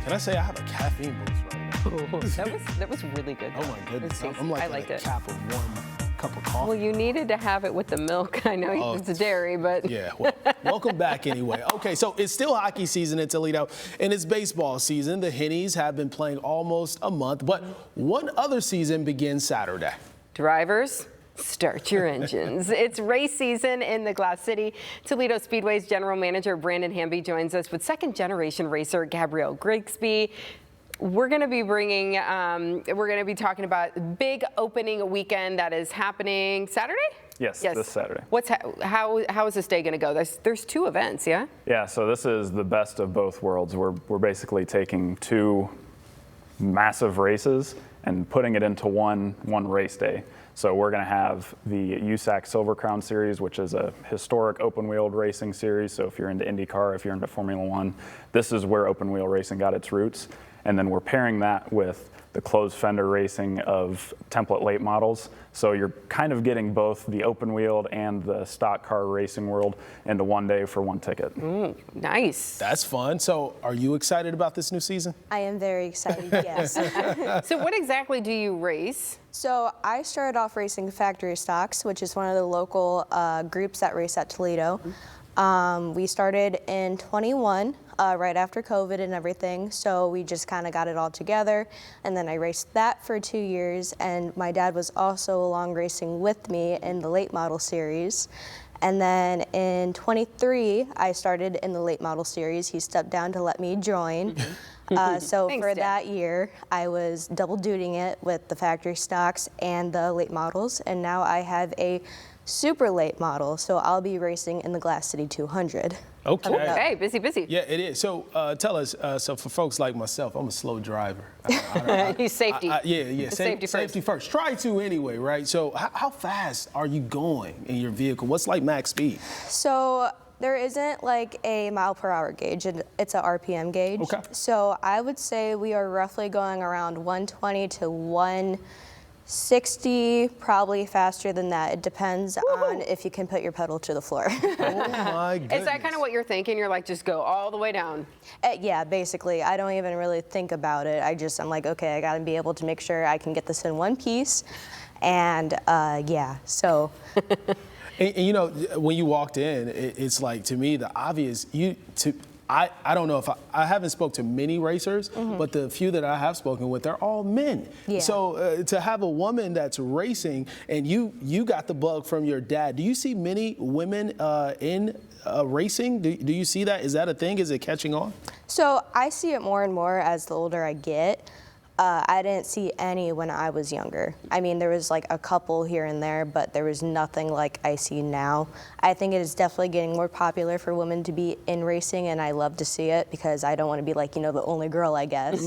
Can I say I have a caffeine boost right now? That was really good. Oh my goodness. It was I'm like I liked a it. cap of 1 cup of coffee. Well, you needed to have it with the milk. I know it's dairy, but Yeah, well, welcome back anyway. Okay, so it's still hockey season in Toledo, and it's baseball season. The Hennies have been playing almost a month, but one other season begins Saturday. drivers, start your engines. It's race season in the Glass City. Toledo Speedway's general manager Brandon Hamby joins us with second-generation racer Gabrielle Grigsby. We're going to be talking about big opening weekend that is happening Saturday? Yes, this Saturday. How is this day going to go? There's 2 events, yeah? Yeah, so this is the best of both worlds. We're basically taking 2 massive races and putting it into one race day. So we're going to have the USAC Silver Crown Series, which is a historic open-wheeled racing series. So if you're into IndyCar, if you're into Formula One, this is where open-wheel racing got its roots. And then we're pairing that with the closed fender racing of template late models. So you're kind of getting both the open-wheeled and the stock car racing world into one day for one ticket. Nice. That's fun. So are you excited about this new season? I am very excited, yes. So what exactly do you race? So I started off racing factory stocks, which is one of the local groups that race at Toledo. We started in 21, right after COVID and everything, so we just kind of got it all together, and then I raced that for 2 years, and my dad was also along racing with me in the late model series. And then in 23, I started in the late model series. He stepped down to let me join. So Thanks, for Dad. that year, I was double dutying it with the factory stocks and the late models, and now I have a super late model, so I'll be racing in the Glass City 200. Okay, busy. Yeah, it is. So tell us, so for folks like myself, I'm a slow driver. He's safety. Yeah. Safety first. Try to anyway, right? So how fast are you going in your vehicle? What's like max speed? So there isn't like a mile per hour gauge, it's a RPM gauge. Okay. So I would say we are roughly going around 120 to 160, probably faster than that. It depends on if you can put your pedal to the floor. Oh my goodness. Is that kind of what you're thinking? You're like, just go all the way down? Yeah, basically. I don't even really think about it. I'm like, okay, I gotta be able to make sure I can get this in one piece. And yeah, so. And you know, when you walked in, it's like, to me, the obvious, I don't know if I haven't spoke to many racers, but the few that I have spoken with, they're all men. Yeah. So to have a woman that's racing, and you got the bug from your dad, do you see many women in racing? Do you see that? Is that a thing? Is it catching on? So I see it more and more as the older I get. I didn't see any when I was younger. I mean, there was like a couple here and there, but there was nothing like I see now. I think it is definitely getting more popular for women to be in racing, and I love to see it because I don't want to be like, the only girl, I guess.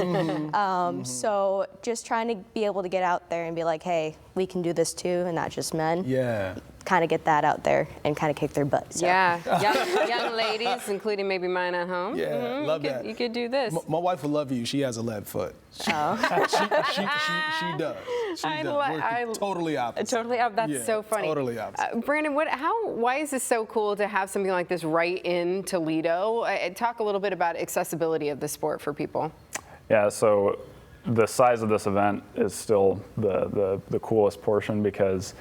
So just trying to be able to get out there and be like, hey, we can do this too, and not just men. Yeah. Kind of get that out there and kind of kick their butts. So. Yeah, young ladies, including maybe mine at home. Yeah, love that. You could do this. My wife will love you. She has a lead foot. Oh. She does. We're totally opposite. Totally opposite. That's so funny. Totally opposite. Brandon, why is this so cool to have something like this right in Toledo? Talk a little bit about accessibility of the sport for people. Yeah, so the size of this event is still the coolest portion because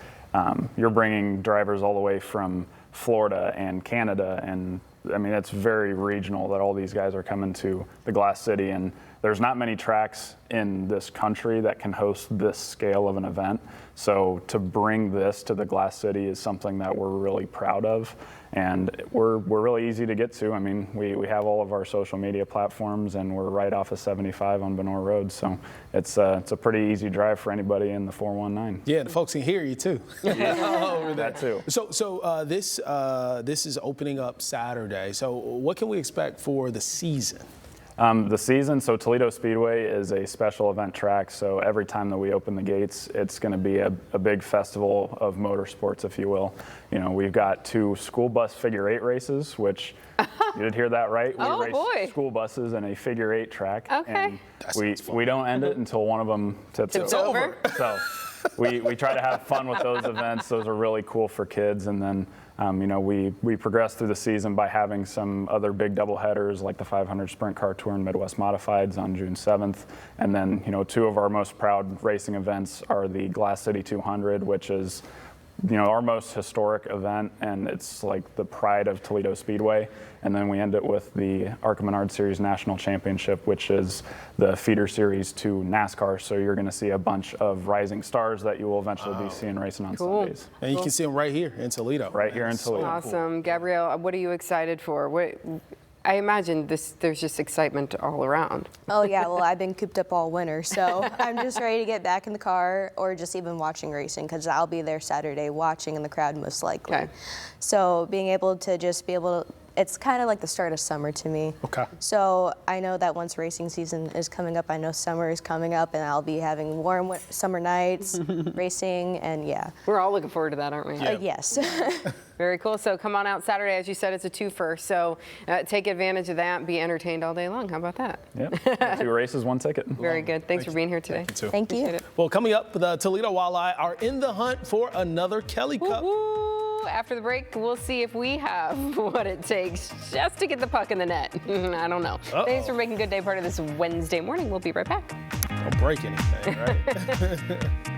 you're bringing drivers all the way from Florida and Canada, and I mean, it's very regional that all these guys are coming to the Glass City, and there's not many tracks in this country that can host this scale of an event. So to bring this to the Glass City is something that we're really proud of, and we're really easy to get to. I mean, we have all of our social media platforms, and we're right off of 75 on Benore Road, so it's a pretty easy drive for anybody in the 419. Yeah, the folks can hear you too. Over that too. So this is opening up Saturday. So what can we expect for the season? The season, so Toledo Speedway is a special event track, so every time that we open the gates, it's going to be a big festival of motorsports, if you will. We've got 2 school bus figure 8 races, which you did hear that right. We race school buses in a figure 8 track. Okay. And we don't end it until one of them tips over. So we try to have fun with those events. Those are really cool for kids. And then We progressed through the season by having some other big doubleheaders like the 500 Sprint Car Tour and Midwest Modifieds on June 7th. And then, two of our most proud racing events are the Glass City 200, which is our most historic event, and it's like the pride of Toledo Speedway. And then we end it with the ARCA Menard Series National Championship, which is the feeder series to NASCAR. So you're going to see a bunch of rising stars that you will eventually be seeing racing on Sundays. And you can see them right here in Toledo. Right here in Toledo. Awesome. Gabrielle, what are you excited for? I imagine there's just excitement all around. Oh yeah, well I've been cooped up all winter, so I'm just ready to get back in the car or just even watching racing because I'll be there Saturday watching in the crowd most likely. Okay. So being able to it's kind of like the start of summer to me. Okay. So I know that once racing season is coming up, I know summer is coming up and I'll be having warm summer nights, racing, and yeah. We're all looking forward to that, aren't we? Yeah. Yes. Very cool. So come on out Saturday. As you said, it's a twofer. So take advantage of that and be entertained all day long. How about that? Yep. 2 races, 1 ticket. Very good. Thanks for being here today. Thank you, too. Thank you. Appreciate it. Well, coming up, the Toledo Walleye are in the hunt for another Kelly Cup. Woo-hoo. After the break, we'll see if we have what it takes just to get the puck in the net. I don't know. Thanks for making Good Day part of this Wednesday morning. We'll be right back. Don't break anything, right?